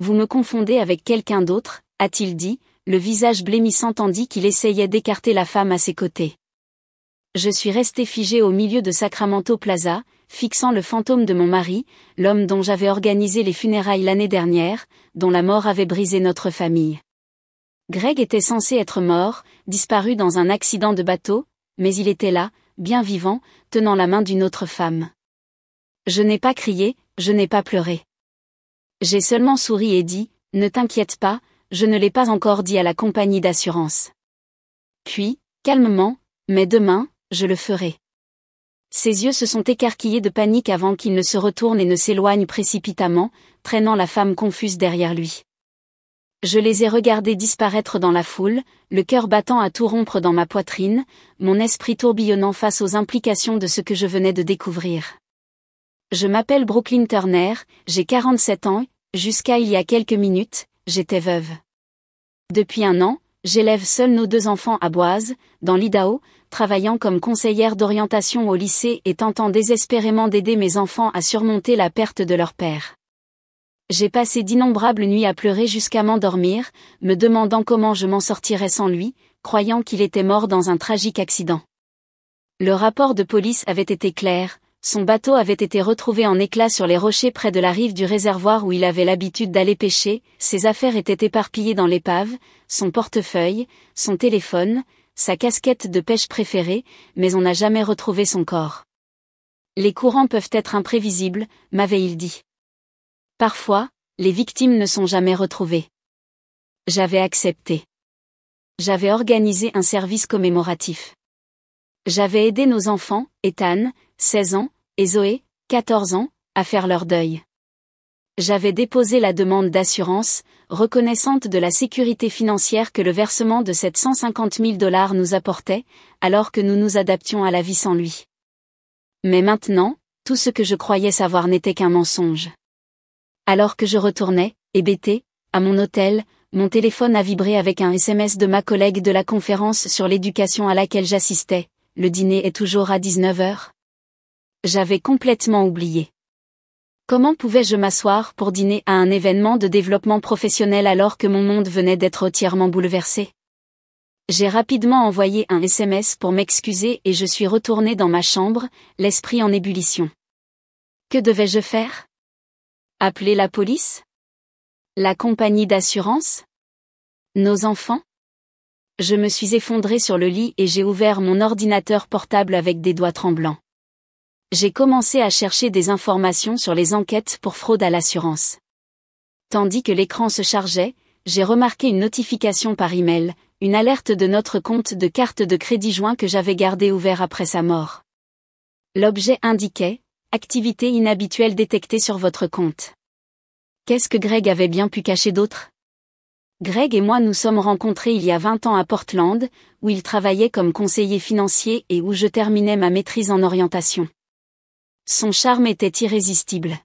Vous me confondez avec quelqu'un d'autre, a-t-il dit, le visage blêmissant tandis qu'il essayait d'écarter la femme à ses côtés. Je suis resté figé au milieu de Sacramento Plaza, fixant le fantôme de mon mari, l'homme dont j'avais organisé les funérailles l'année dernière, dont la mort avait brisé notre famille. Greg était censé être mort, disparu dans un accident de bateau, mais il était là, bien vivant, tenant la main d'une autre femme. Je n'ai pas crié, je n'ai pas pleuré. J'ai seulement souri et dit, « Ne t'inquiète pas, je ne l'ai pas encore dit à la compagnie d'assurance. » Puis, calmement, « Mais demain, je le ferai. » Ses yeux se sont écarquillés de panique avant qu'il ne se retourne et ne s'éloigne précipitamment, traînant la femme confuse derrière lui. Je les ai regardés disparaître dans la foule, le cœur battant à tout rompre dans ma poitrine, mon esprit tourbillonnant face aux implications de ce que je venais de découvrir. Je m'appelle Brooklyn Turner, j'ai 47 ans, jusqu'à il y a quelques minutes, j'étais veuve. Depuis 1 an, j'élève seule nos 2 enfants à Boise, dans l'Idaho, travaillant comme conseillère d'orientation au lycée et tentant désespérément d'aider mes enfants à surmonter la perte de leur père. J'ai passé d'innombrables nuits à pleurer jusqu'à m'endormir, me demandant comment je m'en sortirais sans lui, croyant qu'il était mort dans un tragique accident. Le rapport de police avait été clair, son bateau avait été retrouvé en éclats sur les rochers près de la rive du réservoir où il avait l'habitude d'aller pêcher, ses affaires étaient éparpillées dans l'épave, son portefeuille, son téléphone, sa casquette de pêche préférée, mais on n'a jamais retrouvé son corps. Les courants peuvent être imprévisibles, m'avait-il dit. Parfois, les victimes ne sont jamais retrouvées. J'avais accepté. J'avais organisé un service commémoratif. J'avais aidé nos enfants, Ethan, 16 ans, et Zoé, 14 ans, à faire leur deuil. J'avais déposé la demande d'assurance, reconnaissante de la sécurité financière que le versement de 750 000 $ nous apportait, alors que nous nous adaptions à la vie sans lui. Mais maintenant, tout ce que je croyais savoir n'était qu'un mensonge. Alors que je retournais, hébété, à mon hôtel, mon téléphone a vibré avec un SMS de ma collègue de la conférence sur l'éducation à laquelle j'assistais. Le dîner est toujours à 19h. J'avais complètement oublié. Comment pouvais-je m'asseoir pour dîner à un événement de développement professionnel alors que mon monde venait d'être entièrement bouleversé? J'ai rapidement envoyé un SMS pour m'excuser et je suis retourné dans ma chambre, l'esprit en ébullition. Que devais-je faire? Appeler la police? La compagnie d'assurance? Nos enfants? Je me suis effondré sur le lit et j'ai ouvert mon ordinateur portable avec des doigts tremblants. J'ai commencé à chercher des informations sur les enquêtes pour fraude à l'assurance. Tandis que l'écran se chargeait, j'ai remarqué une notification par email, une alerte de notre compte de carte de crédit joint que j'avais gardé ouvert après sa mort. L'objet indiquait « Activité inhabituelle détectée sur votre compte ». Qu'est-ce que Greg avait bien pu cacher d'autre? Greg et moi nous sommes rencontrés il y a 20 ans à Portland, où il travaillait comme conseiller financier et où je terminais ma maîtrise en orientation. Son charme était irrésistible.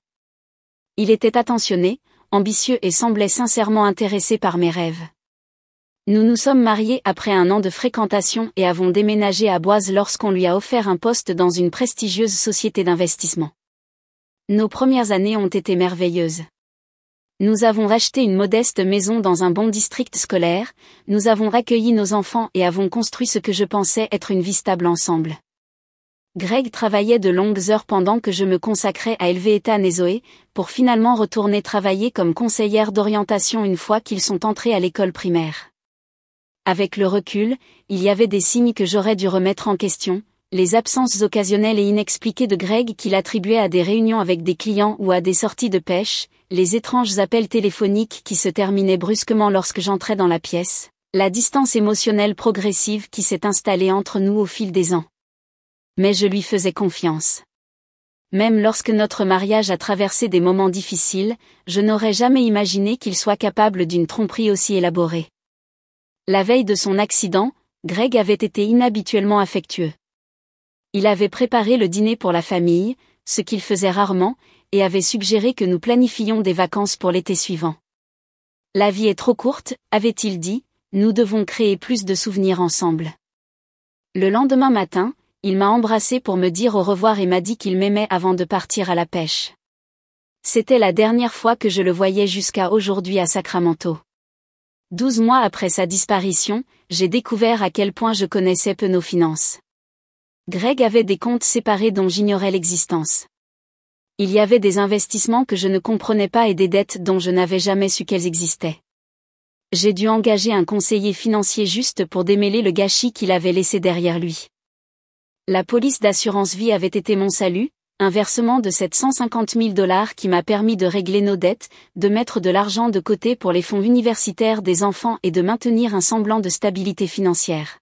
Il était attentionné, ambitieux et semblait sincèrement intéressé par mes rêves. Nous nous sommes mariés après 1 an de fréquentation et avons déménagé à Boise lorsqu'on lui a offert un poste dans une prestigieuse société d'investissement. Nos premières années ont été merveilleuses. Nous avons racheté une modeste maison dans un bon district scolaire, nous avons accueilli nos enfants et avons construit ce que je pensais être une vie stable ensemble. Greg travaillait de longues heures pendant que je me consacrais à élever Ethan et Zoé, pour finalement retourner travailler comme conseillère d'orientation une fois qu'ils sont entrés à l'école primaire. Avec le recul, il y avait des signes que j'aurais dû remettre en question, les absences occasionnelles et inexpliquées de Greg qu'il attribuait à des réunions avec des clients ou à des sorties de pêche, les étranges appels téléphoniques qui se terminaient brusquement lorsque j'entrais dans la pièce, la distance émotionnelle progressive qui s'est installée entre nous au fil des ans. Mais je lui faisais confiance. Même lorsque notre mariage a traversé des moments difficiles, je n'aurais jamais imaginé qu'il soit capable d'une tromperie aussi élaborée. La veille de son accident, Greg avait été inhabituellement affectueux. Il avait préparé le dîner pour la famille, ce qu'il faisait rarement, et avait suggéré que nous planifions des vacances pour l'été suivant. La vie est trop courte, avait-il dit, nous devons créer plus de souvenirs ensemble. Le lendemain matin, il m'a embrassé pour me dire au revoir et m'a dit qu'il m'aimait avant de partir à la pêche. C'était la dernière fois que je le voyais jusqu'à aujourd'hui à Sacramento. 12 mois après sa disparition, j'ai découvert à quel point je connaissais peu nos finances. Greg avait des comptes séparés dont j'ignorais l'existence. Il y avait des investissements que je ne comprenais pas et des dettes dont je n'avais jamais su qu'elles existaient. J'ai dû engager un conseiller financier juste pour démêler le gâchis qu'il avait laissé derrière lui. La police d'assurance vie avait été mon salut, un versement de 750 000 $ qui m'a permis de régler nos dettes, de mettre de l'argent de côté pour les fonds universitaires des enfants et de maintenir un semblant de stabilité financière.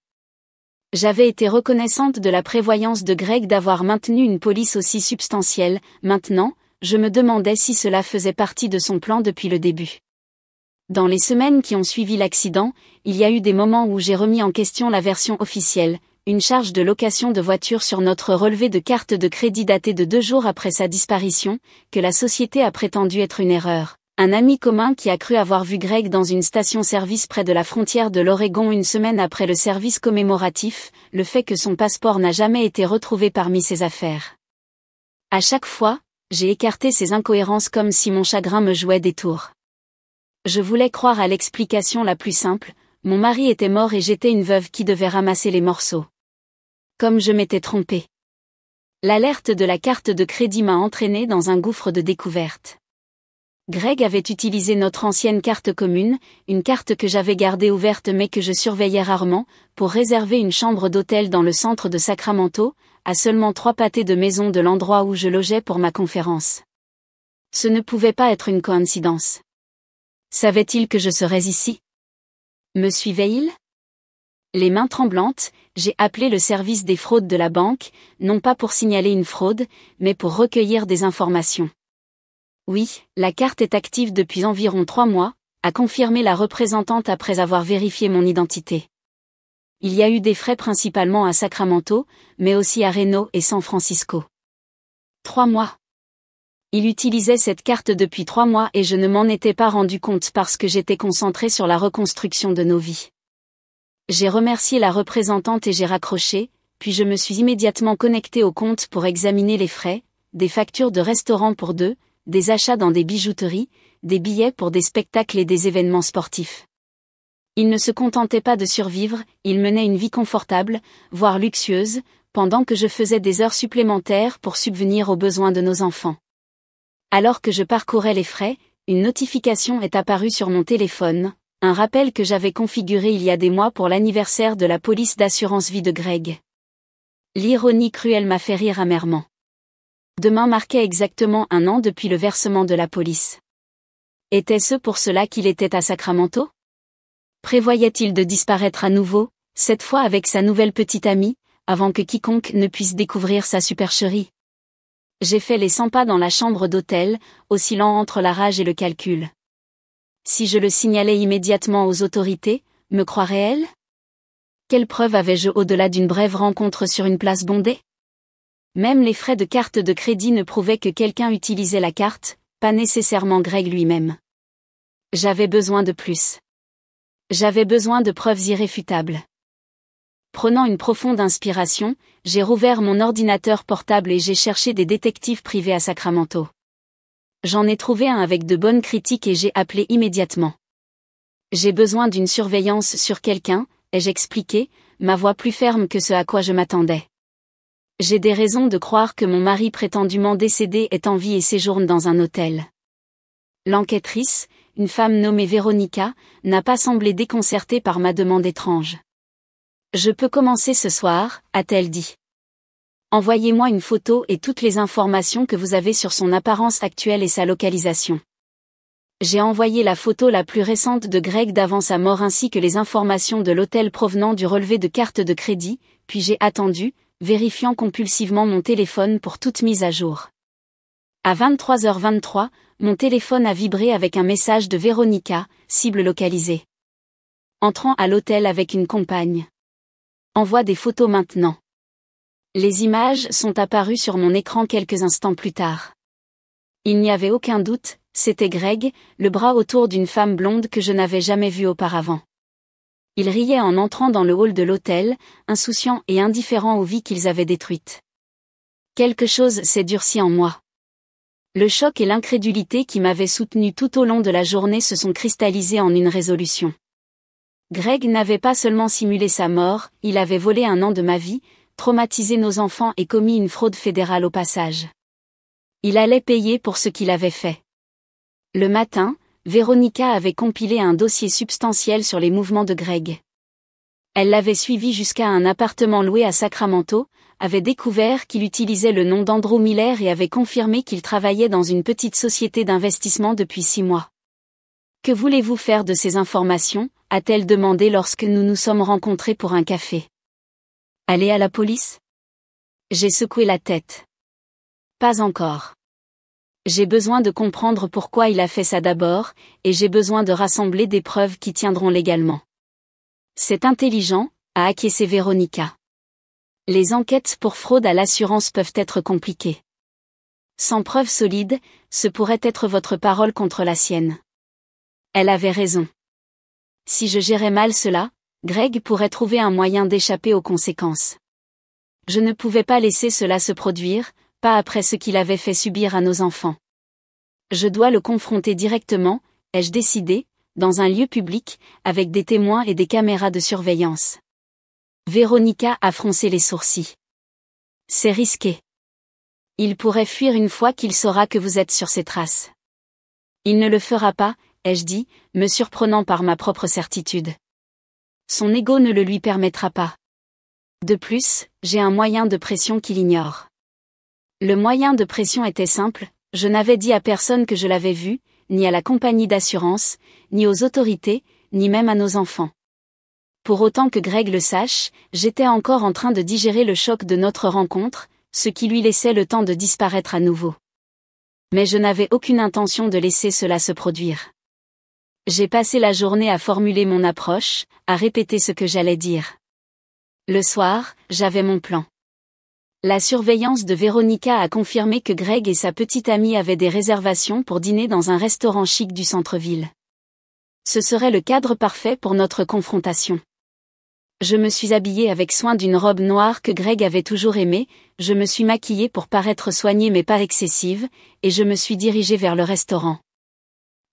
J'avais été reconnaissante de la prévoyance de Greg d'avoir maintenu une police aussi substantielle. Maintenant, je me demandais si cela faisait partie de son plan depuis le début. Dans les semaines qui ont suivi l'accident, il y a eu des moments où j'ai remis en question la version officielle, une charge de location de voiture sur notre relevé de carte de crédit daté de 2 jours après sa disparition, que la société a prétendu être une erreur. Un ami commun qui a cru avoir vu Greg dans une station-service près de la frontière de l'Oregon une semaine après le service commémoratif, le fait que son passeport n'a jamais été retrouvé parmi ses affaires. À chaque fois, j'ai écarté ces incohérences comme si mon chagrin me jouait des tours. Je voulais croire à l'explication la plus simple, mon mari était mort et j'étais une veuve qui devait ramasser les morceaux. Comme je m'étais trompée. L'alerte de la carte de crédit m'a entraînée dans un gouffre de découverte. Greg avait utilisé notre ancienne carte commune, une carte que j'avais gardée ouverte mais que je surveillais rarement, pour réserver une chambre d'hôtel dans le centre de Sacramento, à seulement 3 pâtés de maison de l'endroit où je logeais pour ma conférence. Ce ne pouvait pas être une coïncidence. Savait-il que je serais ici? Me suivait-il? Les mains tremblantes, j'ai appelé le service des fraudes de la banque, non pas pour signaler une fraude, mais pour recueillir des informations. Oui, la carte est active depuis environ 3 mois, a confirmé la représentante après avoir vérifié mon identité. Il y a eu des frais principalement à Sacramento, mais aussi à Reno et San Francisco. 3 mois. Il utilisait cette carte depuis 3 mois et je ne m'en étais pas rendu compte parce que j'étais concentrée sur la reconstruction de nos vies. J'ai remercié la représentante et j'ai raccroché, puis je me suis immédiatement connectée au compte pour examiner les frais, des factures de restaurant pour 2, des achats dans des bijouteries, des billets pour des spectacles et des événements sportifs. Il ne se contentait pas de survivre, il menait une vie confortable, voire luxueuse, pendant que je faisais des heures supplémentaires pour subvenir aux besoins de nos enfants. Alors que je parcourais les frais, une notification est apparue sur mon téléphone, un rappel que j'avais configuré il y a des mois pour l'anniversaire de la police d'assurance vie de Greg. L'ironie cruelle m'a fait rire amèrement. Demain marquait exactement 1 an depuis le versement de la police. Était-ce pour cela qu'il était à Sacramento? Prévoyait-il de disparaître à nouveau, cette fois avec sa nouvelle petite amie, avant que quiconque ne puisse découvrir sa supercherie? J'ai fait les 100 pas dans la chambre d'hôtel, oscillant entre la rage et le calcul. Si je le signalais immédiatement aux autorités, me croiraient-elles? Quelle preuve avais-je au-delà d'une brève rencontre sur une place bondée? Même les frais de carte de crédit ne prouvaient que quelqu'un utilisait la carte, pas nécessairement Greg lui-même. J'avais besoin de plus. J'avais besoin de preuves irréfutables. Prenant une profonde inspiration, j'ai rouvert mon ordinateur portable et j'ai cherché des détectives privés à Sacramento. J'en ai trouvé un avec de bonnes critiques et j'ai appelé immédiatement. J'ai besoin d'une surveillance sur quelqu'un, ai-je expliqué, ma voix plus ferme que ce à quoi je m'attendais. J'ai des raisons de croire que mon mari prétendument décédé est en vie et séjourne dans un hôtel. L'enquêtrice, une femme nommée Véronica, n'a pas semblé déconcertée par ma demande étrange. Je peux commencer ce soir, a-t-elle dit. Envoyez-moi une photo et toutes les informations que vous avez sur son apparence actuelle et sa localisation. J'ai envoyé la photo la plus récente de Greg d'avant sa mort ainsi que les informations de l'hôtel provenant du relevé de carte de crédit, puis j'ai attendu, vérifiant compulsivement mon téléphone pour toute mise à jour. À 23h23, mon téléphone a vibré avec un message de Véronica, cible localisée. Entrant à l'hôtel avec une compagne. Envoie des photos maintenant. Les images sont apparues sur mon écran quelques instants plus tard. Il n'y avait aucun doute, c'était Greg, le bras autour d'une femme blonde que je n'avais jamais vue auparavant. Il riait en entrant dans le hall de l'hôtel, insouciant et indifférent aux vies qu'ils avaient détruites. Quelque chose s'est durci en moi. Le choc et l'incrédulité qui m'avaient soutenu tout au long de la journée se sont cristallisés en une résolution. Greg n'avait pas seulement simulé sa mort, il avait volé 1 an de ma vie, traumatisé nos enfants et commis une fraude fédérale au passage. Il allait payer pour ce qu'il avait fait. Le matin, Véronica avait compilé un dossier substantiel sur les mouvements de Greg. Elle l'avait suivi jusqu'à un appartement loué à Sacramento, avait découvert qu'il utilisait le nom d'Andrew Miller et avait confirmé qu'il travaillait dans une petite société d'investissement depuis 6 mois. « Que voulez-vous faire de ces informations ?» a-t-elle demandé lorsque nous nous sommes rencontrés pour un café. « Aller à la police ?» J'ai secoué la tête. Pas encore. J'ai besoin de comprendre pourquoi il a fait ça d'abord, et j'ai besoin de rassembler des preuves qui tiendront légalement. C'est intelligent, a acquiescé Véronica. Les enquêtes pour fraude à l'assurance peuvent être compliquées. Sans preuves solides, ce pourrait être votre parole contre la sienne. Elle avait raison. Si je gérais mal cela, Greg pourrait trouver un moyen d'échapper aux conséquences. Je ne pouvais pas laisser cela se produire, pas après ce qu'il avait fait subir à nos enfants. Je dois le confronter directement, ai-je décidé, dans un lieu public, avec des témoins et des caméras de surveillance. Véronica a froncé les sourcils. C'est risqué. Il pourrait fuir une fois qu'il saura que vous êtes sur ses traces. Il ne le fera pas, ai-je dit, me surprenant par ma propre certitude. Son ego ne le lui permettra pas. De plus, j'ai un moyen de pression qu'il ignore. Le moyen de pression était simple, je n'avais dit à personne que je l'avais vu, ni à la compagnie d'assurance, ni aux autorités, ni même à nos enfants. Pour autant que Greg le sache, j'étais encore en train de digérer le choc de notre rencontre, ce qui lui laissait le temps de disparaître à nouveau. Mais je n'avais aucune intention de laisser cela se produire. J'ai passé la journée à formuler mon approche, à répéter ce que j'allais dire. Le soir, j'avais mon plan. La surveillance de Véronica a confirmé que Greg et sa petite amie avaient des réservations pour dîner dans un restaurant chic du centre-ville. Ce serait le cadre parfait pour notre confrontation. Je me suis habillée avec soin d'une robe noire que Greg avait toujours aimée, je me suis maquillée pour paraître soignée mais pas excessive, et je me suis dirigée vers le restaurant.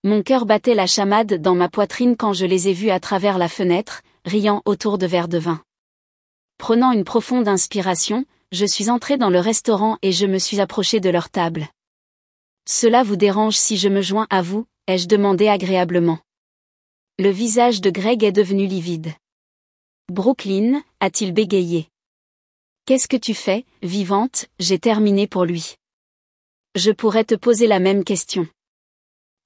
Mon cœur battait la chamade dans ma poitrine quand je les ai vus à travers la fenêtre, riant autour de verres de vin. Prenant une profonde inspiration, je suis entrée dans le restaurant et je me suis approchée de leur table. « Cela vous dérange si je me joins à vous ?» ai-je demandé agréablement. Le visage de Greg est devenu livide. « Brooklyn » a-t-il bégayé. « Qu'est-ce que tu fais, vivante ?» J'ai terminé pour lui. Je pourrais te poser la même question.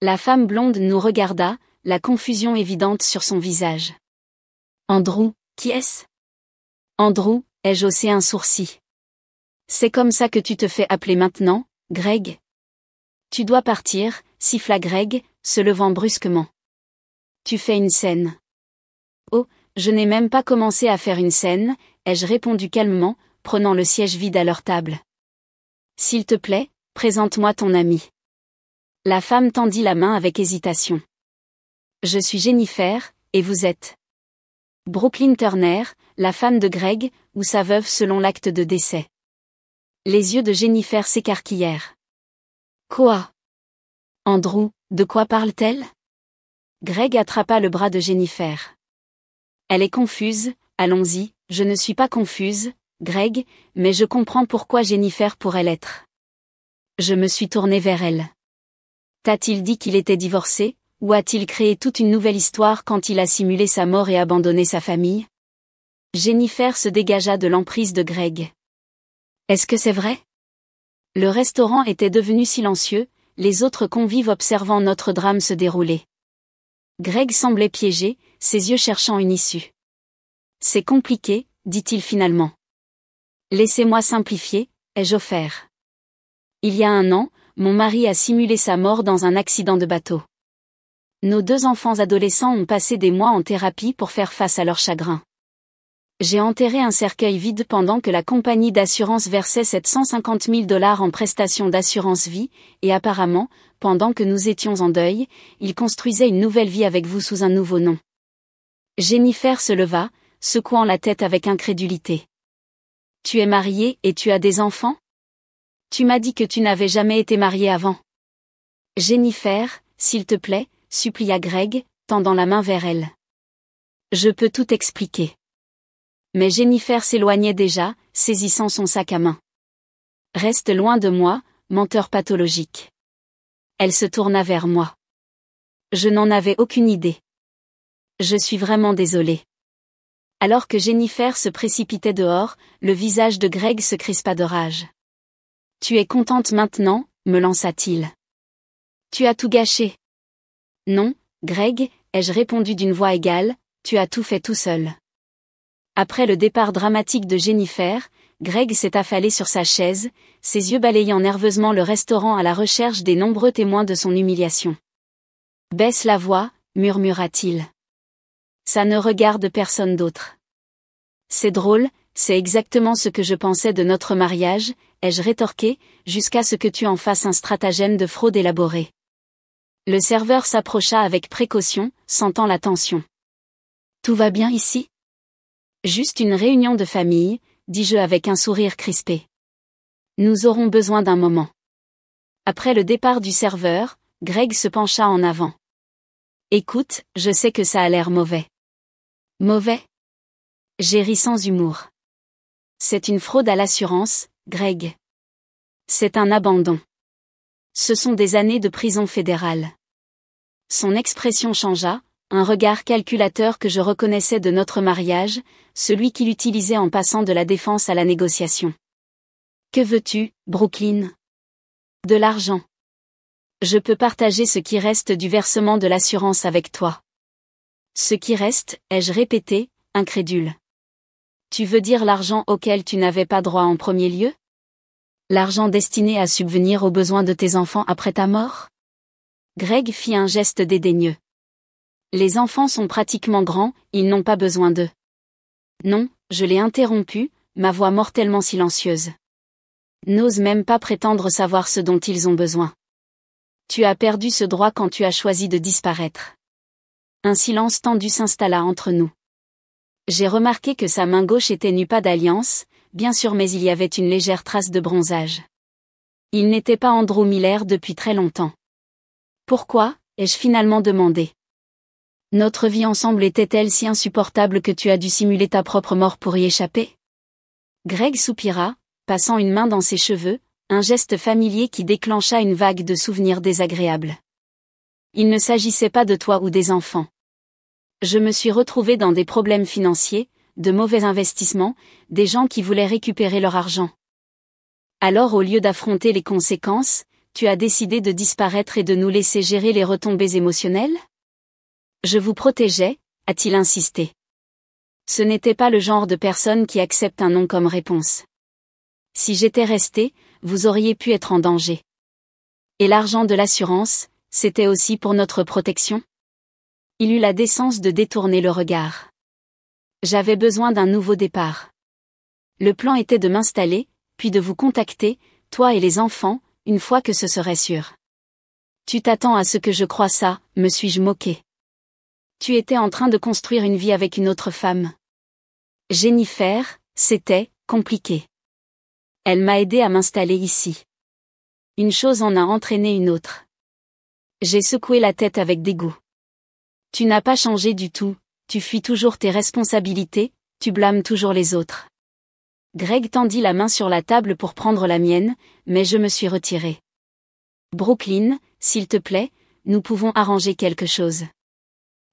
La femme blonde nous regarda, la confusion évidente sur son visage. « Andrew, qui est-ce » ? « Andrew » ai-je haussé un sourcil. « C'est comme ça que tu te fais appeler maintenant, Greg ?» « Tu dois partir » siffla Greg, se levant brusquement. « Tu fais une scène. »« Oh, je n'ai même pas commencé à faire une scène » ai-je répondu calmement, prenant le siège vide à leur table. « S'il te plaît, présente-moi ton ami. » La femme tendit la main avec hésitation. « Je suis Jennifer, et vous êtes ?» Brooklyn Turner, la femme de Greg, ou sa veuve selon l'acte de décès. Les yeux de Jennifer s'écarquillèrent. Quoi ? Andrew, de quoi parle-t-elle ? Greg attrapa le bras de Jennifer. Elle est confuse, allons-y, je ne suis pas confuse, Greg, mais je comprends pourquoi Jennifer pourrait l'être. Je me suis tournée vers elle. T'a-t-il dit qu'il était divorcé, ou a-t-il créé toute une nouvelle histoire quand il a simulé sa mort et abandonné sa famille ? Jennifer se dégagea de l'emprise de Greg. Est-ce que c'est vrai ? Le restaurant était devenu silencieux, les autres convives observant notre drame se dérouler. Greg semblait piégé, ses yeux cherchant une issue. C'est compliqué, dit-il finalement. Laissez-moi simplifier, ai-je offert. Il y a 1 an, mon mari a simulé sa mort dans un accident de bateau. Nos 2 enfants adolescents ont passé des mois en thérapie pour faire face à leur chagrin. J'ai enterré un cercueil vide pendant que la compagnie d'assurance versait 750 000 $ en prestations d'assurance vie, et apparemment, pendant que nous étions en deuil, ils construisaient une nouvelle vie avec vous sous un nouveau nom. Jennifer se leva, secouant la tête avec incrédulité. Tu es mariée et tu as des enfants ? Tu m'as dit que tu n'avais jamais été mariée avant. Jennifer, s'il te plaît, supplia Greg, tendant la main vers elle. Je peux tout expliquer. Mais Jennifer s'éloignait déjà, saisissant son sac à main. Reste loin de moi, menteur pathologique. Elle se tourna vers moi. Je n'en avais aucune idée. Je suis vraiment désolée. Alors que Jennifer se précipitait dehors, le visage de Greg se crispa de rage. Tu es contente maintenant, me lança-t-il. Tu as tout gâché. Non, Greg, ai-je répondu d'une voix égale, tu as tout fait tout seul. Après le départ dramatique de Jennifer, Greg s'est affalé sur sa chaise, ses yeux balayant nerveusement le restaurant à la recherche des nombreux témoins de son humiliation. Baisse la voix, murmura-t-il. Ça ne regarde personne d'autre. C'est drôle, c'est exactement ce que je pensais de notre mariage, ai-je rétorqué, jusqu'à ce que tu en fasses un stratagème de fraude élaboré. Le serveur s'approcha avec précaution, sentant la tension. Tout va bien ici? Juste une réunion de famille, dis-je avec un sourire crispé. Nous aurons besoin d'un moment. Après le départ du serveur, Greg se pencha en avant. Écoute, je sais que ça a l'air mauvais. Mauvais? J'ai ri sans humour. C'est une fraude à l'assurance, Greg. C'est un abandon. Ce sont des années de prison fédérale. Son expression changea, un regard calculateur que je reconnaissais de notre mariage, celui qu'il utilisait en passant de la défense à la négociation. Que veux-tu, Brooklyn? De l'argent. Je peux partager ce qui reste du versement de l'assurance avec toi. Ce qui reste, ai-je répété, incrédule. Tu veux dire l'argent auquel tu n'avais pas droit en premier lieu? L'argent destiné à subvenir aux besoins de tes enfants après ta mort? Greg fit un geste dédaigneux. Les enfants sont pratiquement grands, ils n'ont pas besoin d'eux. Non, je l'ai interrompu, ma voix mortellement silencieuse. N'ose même pas prétendre savoir ce dont ils ont besoin. Tu as perdu ce droit quand tu as choisi de disparaître. Un silence tendu s'installa entre nous. J'ai remarqué que sa main gauche était nue pas d'alliance, bien sûr, mais il y avait une légère trace de bronzage. Il n'était pas Andrew Miller depuis très longtemps. Pourquoi, ai-je finalement demandé. Notre vie ensemble était-elle si insupportable que tu as dû simuler ta propre mort pour y échapper? Greg soupira, passant une main dans ses cheveux, un geste familier qui déclencha une vague de souvenirs désagréables. Il ne s'agissait pas de toi ou des enfants. Je me suis retrouvé dans des problèmes financiers, de mauvais investissements, des gens qui voulaient récupérer leur argent. Alors au lieu d'affronter les conséquences, tu as décidé de disparaître et de nous laisser gérer les retombées émotionnelles? Je vous protégeais, a-t-il insisté. Ce n'était pas le genre de personne qui accepte un non comme réponse. Si j'étais resté, vous auriez pu être en danger. Et l'argent de l'assurance, c'était aussi pour notre protection? Il eut la décence de détourner le regard. J'avais besoin d'un nouveau départ. Le plan était de m'installer, puis de vous contacter, toi et les enfants, une fois que ce serait sûr. Tu t'attends à ce que je croie ça, me suis-je moqué. Tu étais en train de construire une vie avec une autre femme. Jennifer, c'était compliqué. Elle m'a aidé à m'installer ici. Une chose en a entraîné une autre. J'ai secoué la tête avec dégoût. Tu n'as pas changé du tout, tu fuis toujours tes responsabilités, tu blâmes toujours les autres. Greg tendit la main sur la table pour prendre la mienne, mais je me suis retiré. Brooklyn, s'il te plaît, nous pouvons arranger quelque chose.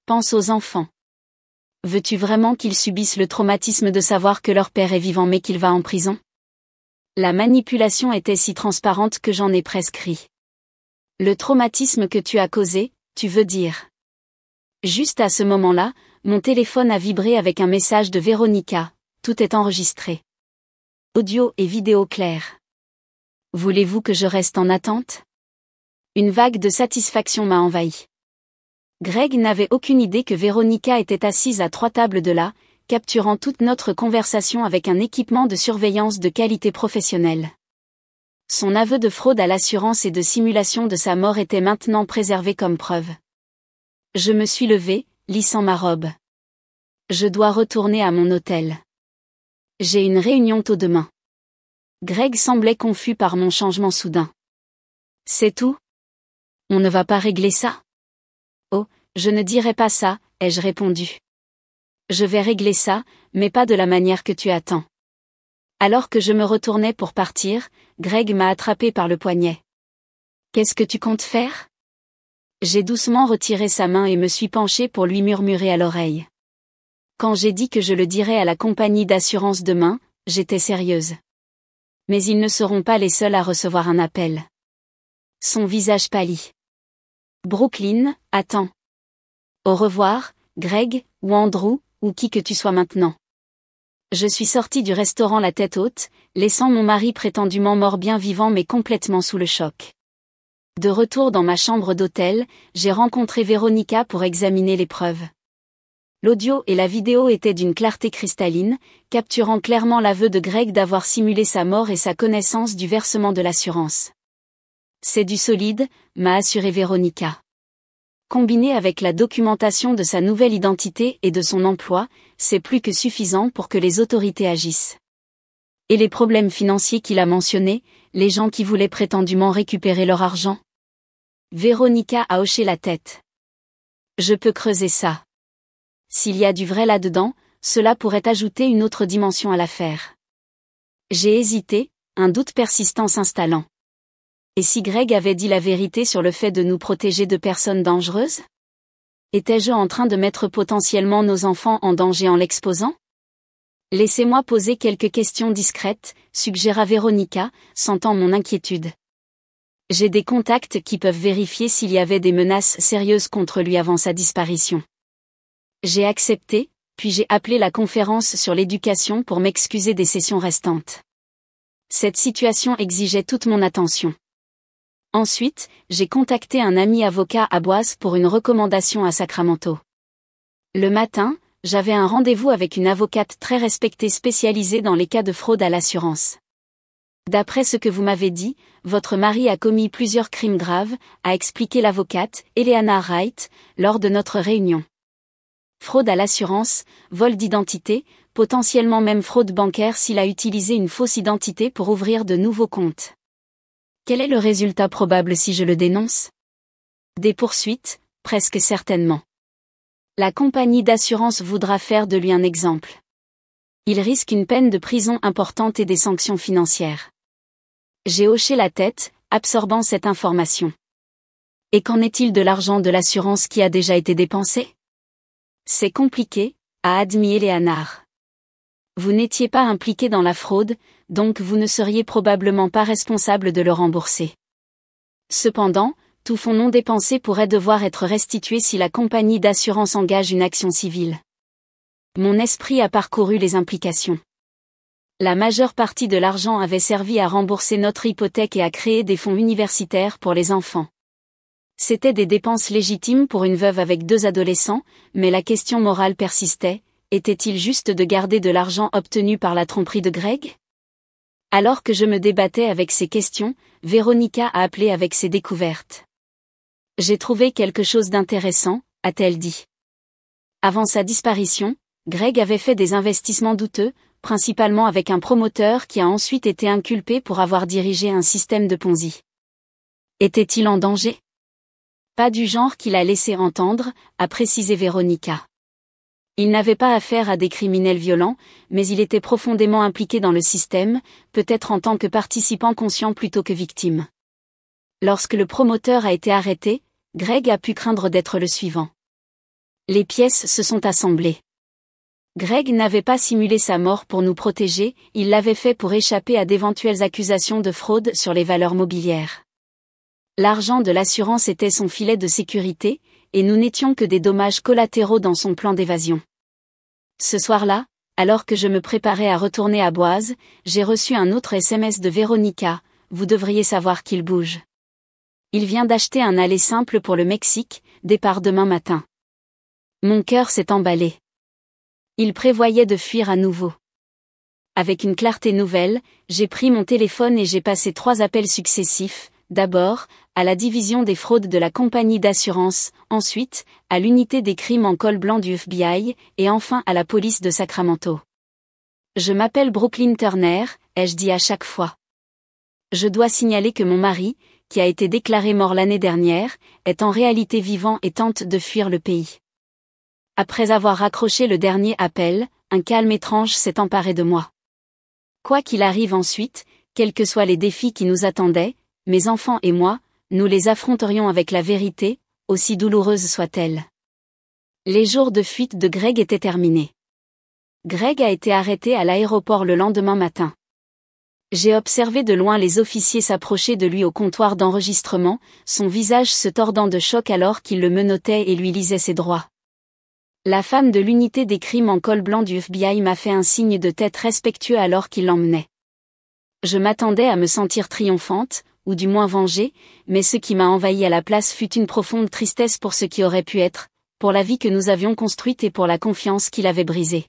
Pense aux enfants. Veux-tu vraiment qu'ils subissent le traumatisme de savoir que leur père est vivant mais qu'il va en prison? La manipulation était si transparente que j'en ai presque ri. Le traumatisme que tu as causé, tu veux dire? Juste à ce moment-là, mon téléphone a vibré avec un message de Véronica, tout est enregistré. Audio et vidéo clairs. Voulez-vous que je reste en attente? Une vague de satisfaction m'a envahi. Greg n'avait aucune idée que Véronica était assise à 3 tables de là, capturant toute notre conversation avec un équipement de surveillance de qualité professionnelle. Son aveu de fraude à l'assurance et de simulation de sa mort était maintenant préservé comme preuve. Je me suis levé, lissant ma robe. Je dois retourner à mon hôtel. J'ai une réunion tôt demain. Greg semblait confus par mon changement soudain. C'est tout? On ne va pas régler ça? Oh, je ne dirai pas ça, ai-je répondu. Je vais régler ça, mais pas de la manière que tu attends. Alors que je me retournais pour partir, Greg m'a attrapé par le poignet. Qu'est-ce que tu comptes faire? J'ai doucement retiré sa main et me suis penché pour lui murmurer à l'oreille. Quand j'ai dit que je le dirais à la compagnie d'assurance demain, j'étais sérieuse. Mais ils ne seront pas les seuls à recevoir un appel. Son visage pâlit. Brooklyn, attends. Au revoir, Greg, ou Andrew, ou qui que tu sois maintenant. Je suis sortie du restaurant la tête haute, laissant mon mari prétendument mort bien vivant mais complètement sous le choc. De retour dans ma chambre d'hôtel, j'ai rencontré Véronica pour examiner les preuves. L'audio et la vidéo étaient d'une clarté cristalline, capturant clairement l'aveu de Greg d'avoir simulé sa mort et sa connaissance du versement de l'assurance. C'est du solide, m'a assuré Véronica. Combiné avec la documentation de sa nouvelle identité et de son emploi, c'est plus que suffisant pour que les autorités agissent. Et les problèmes financiers qu'il a mentionnés, les gens qui voulaient prétendument récupérer leur argent? Véronica a hoché la tête. Je peux creuser ça. S'il y a du vrai là-dedans, cela pourrait ajouter une autre dimension à l'affaire. J'ai hésité, un doute persistant s'installant. Et si Greg avait dit la vérité sur le fait de nous protéger de personnes dangereuses? Étais-je en train de mettre potentiellement nos enfants en danger en l'exposant? Laissez-moi poser quelques questions discrètes, suggéra Véronica, sentant mon inquiétude. J'ai des contacts qui peuvent vérifier s'il y avait des menaces sérieuses contre lui avant sa disparition. J'ai accepté, puis j'ai appelé la conférence sur l'éducation pour m'excuser des sessions restantes. Cette situation exigeait toute mon attention. Ensuite, j'ai contacté un ami avocat à Boise pour une recommandation à Sacramento. Le matin, j'avais un rendez-vous avec une avocate très respectée spécialisée dans les cas de fraude à l'assurance. D'après ce que vous m'avez dit, votre mari a commis plusieurs crimes graves, a expliqué l'avocate, Eleanor Wright, lors de notre réunion. Fraude à l'assurance, vol d'identité, potentiellement même fraude bancaire s'il a utilisé une fausse identité pour ouvrir de nouveaux comptes. Quel est le résultat probable si je le dénonce? Des poursuites, presque certainement. La compagnie d'assurance voudra faire de lui un exemple. Il risque une peine de prison importante et des sanctions financières. J'ai hoché la tête, absorbant cette information. Et qu'en est-il de l'argent de l'assurance qui a déjà été dépensé? C'est compliqué, a admis Eleanor. Vous n'étiez pas impliqué dans la fraude, donc vous ne seriez probablement pas responsable de le rembourser. Cependant, tout fonds non dépensé pourrait devoir être restitué si la compagnie d'assurance engage une action civile. Mon esprit a parcouru les implications. La majeure partie de l'argent avait servi à rembourser notre hypothèque et à créer des fonds universitaires pour les enfants. C'étaient des dépenses légitimes pour une veuve avec 2 adolescents, mais la question morale persistait. Était-il juste de garder de l'argent obtenu par la tromperie de Greg? Alors que je me débattais avec ces questions, Véronica a appelé avec ses découvertes. J'ai trouvé quelque chose d'intéressant, a-t-elle dit. Avant sa disparition, Greg avait fait des investissements douteux, principalement avec un promoteur qui a ensuite été inculpé pour avoir dirigé un système de Ponzi. Était-il en danger? Pas du genre qu'il a laissé entendre, a précisé Véronica. Il n'avait pas affaire à des criminels violents, mais il était profondément impliqué dans le système, peut-être en tant que participant conscient plutôt que victime. Lorsque le promoteur a été arrêté, Greg a pu craindre d'être le suivant. Les pièces se sont assemblées. Greg n'avait pas simulé sa mort pour nous protéger, il l'avait fait pour échapper à d'éventuelles accusations de fraude sur les valeurs mobilières. L'argent de l'assurance était son filet de sécurité, et nous n'étions que des dommages collatéraux dans son plan d'évasion. Ce soir-là, alors que je me préparais à retourner à Boise, j'ai reçu un autre SMS de Véronica, vous devriez savoir qu'il bouge. Il vient d'acheter un aller simple pour le Mexique, départ demain matin. Mon cœur s'est emballé. Il prévoyait de fuir à nouveau. Avec une clarté nouvelle, j'ai pris mon téléphone et j'ai passé 3 appels successifs, d'abord, à la division des fraudes de la compagnie d'assurance, ensuite, à l'unité des crimes en col blanc du FBI, et enfin à la police de Sacramento. Je m'appelle Brooklyn Turner, ai-je dit à chaque fois. Je dois signaler que mon mari, qui a été déclaré mort l'année dernière, est en réalité vivant et tente de fuir le pays. Après avoir raccroché le dernier appel, un calme étrange s'est emparé de moi. Quoi qu'il arrive ensuite, quels que soient les défis qui nous attendaient, mes enfants et moi, nous les affronterions avec la vérité, aussi douloureuse soit-elle. Les jours de fuite de Greg étaient terminés. Greg a été arrêté à l'aéroport le lendemain matin. J'ai observé de loin les officiers s'approcher de lui au comptoir d'enregistrement, son visage se tordant de choc alors qu'ils le menottaient et lui lisaient ses droits. La femme de l'unité des crimes en col blanc du FBI m'a fait un signe de tête respectueux alors qu'il l'emmenait. Je m'attendais à me sentir triomphante, ou du moins vengée, mais ce qui m'a envahi à la place fut une profonde tristesse pour ce qui aurait pu être, pour la vie que nous avions construite et pour la confiance qu'il avait brisée.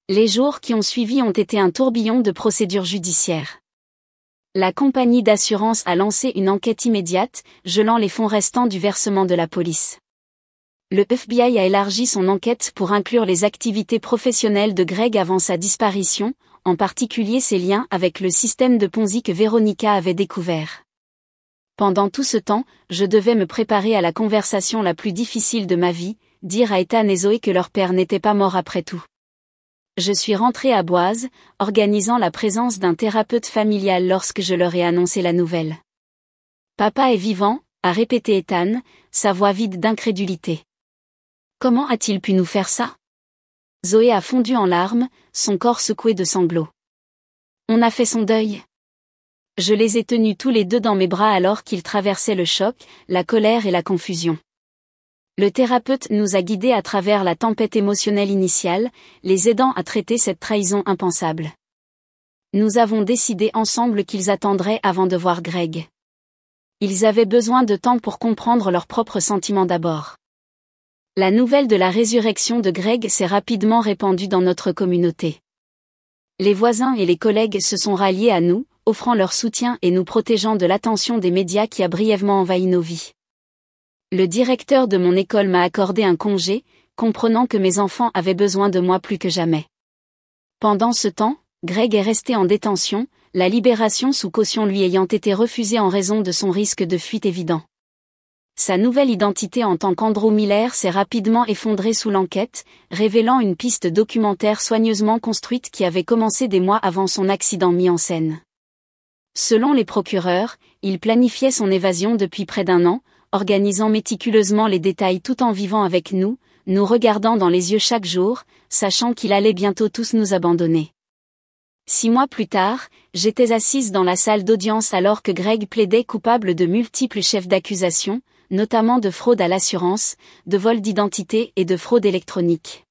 Les jours qui ont suivi ont été un tourbillon de procédures judiciaires. La compagnie d'assurance a lancé une enquête immédiate, gelant les fonds restants du versement de la police. Le FBI a élargi son enquête pour inclure les activités professionnelles de Greg avant sa disparition, en particulier ses liens avec le système de Ponzi que Veronica avait découvert. Pendant tout ce temps, je devais me préparer à la conversation la plus difficile de ma vie, dire à Ethan et Zoé que leur père n'était pas mort après tout. Je suis rentrée à Boise, organisant la présence d'un thérapeute familial lorsque je leur ai annoncé la nouvelle. « Papa est vivant », a répété Ethan, sa voix vide d'incrédulité. « Comment a-t-il pu nous faire ça ?» Zoé a fondu en larmes, son corps secoué de sanglots. « On a fait son deuil. » Je les ai tenus tous les deux dans mes bras alors qu'ils traversaient le choc, la colère et la confusion. Le thérapeute nous a guidés à travers la tempête émotionnelle initiale, les aidant à traiter cette trahison impensable. Nous avons décidé ensemble qu'ils attendraient avant de voir Greg. Ils avaient besoin de temps pour comprendre leurs propres sentiments d'abord. La nouvelle de la résurrection de Greg s'est rapidement répandue dans notre communauté. Les voisins et les collègues se sont ralliés à nous, offrant leur soutien et nous protégeant de l'attention des médias qui a brièvement envahi nos vies. Le directeur de mon école m'a accordé un congé, comprenant que mes enfants avaient besoin de moi plus que jamais. Pendant ce temps, Greg est resté en détention, la libération sous caution lui ayant été refusée en raison de son risque de fuite évident. Sa nouvelle identité en tant qu'Andrew Miller s'est rapidement effondrée sous l'enquête, révélant une piste documentaire soigneusement construite qui avait commencé des mois avant son accident mis en scène. Selon les procureurs, il planifiait son évasion depuis près d'1 an, organisant méticuleusement les détails tout en vivant avec nous, nous regardant dans les yeux chaque jour, sachant qu'il allait bientôt tous nous abandonner. 6 mois plus tard, j'étais assise dans la salle d'audience alors que Greg plaidait coupable de multiples chefs d'accusation, notamment de fraude à l'assurance, de vol d'identité et de fraude électronique.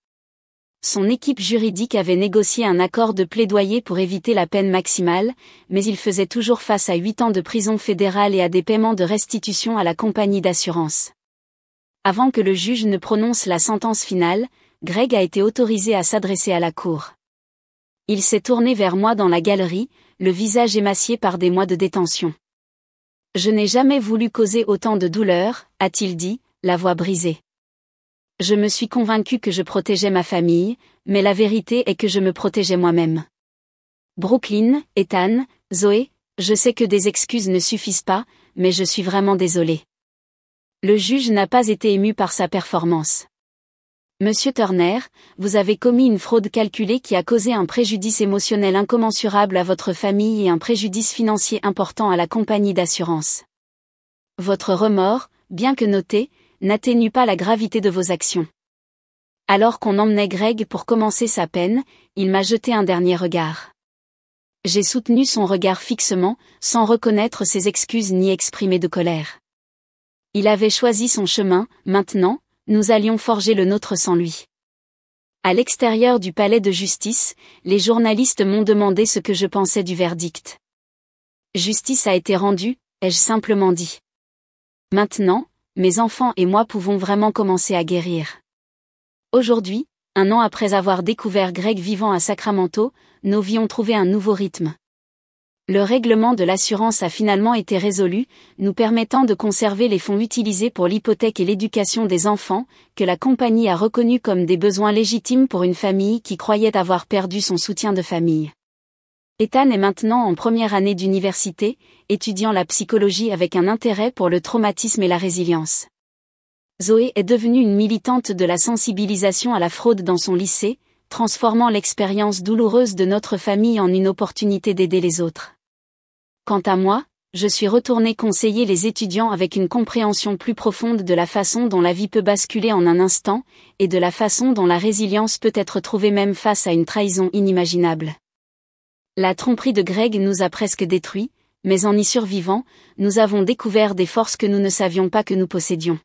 Son équipe juridique avait négocié un accord de plaidoyer pour éviter la peine maximale, mais il faisait toujours face à 8 ans de prison fédérale et à des paiements de restitution à la compagnie d'assurance. Avant que le juge ne prononce la sentence finale, Greg a été autorisé à s'adresser à la cour. Il s'est tourné vers moi dans la galerie, le visage émacié par des mois de détention. « Je n'ai jamais voulu causer autant de douleur », a-t-il dit, la voix brisée. Je me suis convaincu que je protégeais ma famille, mais la vérité est que je me protégeais moi-même. Brooklyn, Ethan, Zoé, je sais que des excuses ne suffisent pas, mais je suis vraiment désolé. Le juge n'a pas été ému par sa performance. Monsieur Turner, vous avez commis une fraude calculée qui a causé un préjudice émotionnel incommensurable à votre famille et un préjudice financier important à la compagnie d'assurance. Votre remords, bien que noté, n'atténue pas la gravité de vos actions. Alors qu'on emmenait Greg pour commencer sa peine, il m'a jeté un dernier regard. J'ai soutenu son regard fixement, sans reconnaître ses excuses ni exprimer de colère. Il avait choisi son chemin, maintenant, nous allions forger le nôtre sans lui. À l'extérieur du palais de justice, les journalistes m'ont demandé ce que je pensais du verdict. Justice a été rendue, ai-je simplement dit. Maintenant, mes enfants et moi pouvons vraiment commencer à guérir. Aujourd'hui, 1 an après avoir découvert Greg vivant à Sacramento, nos vies ont trouvé un nouveau rythme. Le règlement de l'assurance a finalement été résolu, nous permettant de conserver les fonds utilisés pour l'hypothèque et l'éducation des enfants, que la compagnie a reconnus comme des besoins légitimes pour une famille qui croyait avoir perdu son soutien de famille. Ethan est maintenant en première année d'université, étudiant la psychologie avec un intérêt pour le traumatisme et la résilience. Zoé est devenue une militante de la sensibilisation à la fraude dans son lycée, transformant l'expérience douloureuse de notre famille en une opportunité d'aider les autres. Quant à moi, je suis retournée conseiller les étudiants avec une compréhension plus profonde de la façon dont la vie peut basculer en un instant, et de la façon dont la résilience peut être trouvée même face à une trahison inimaginable. La tromperie de Greg nous a presque détruits, mais en y survivant, nous avons découvert des forces que nous ne savions pas que nous possédions.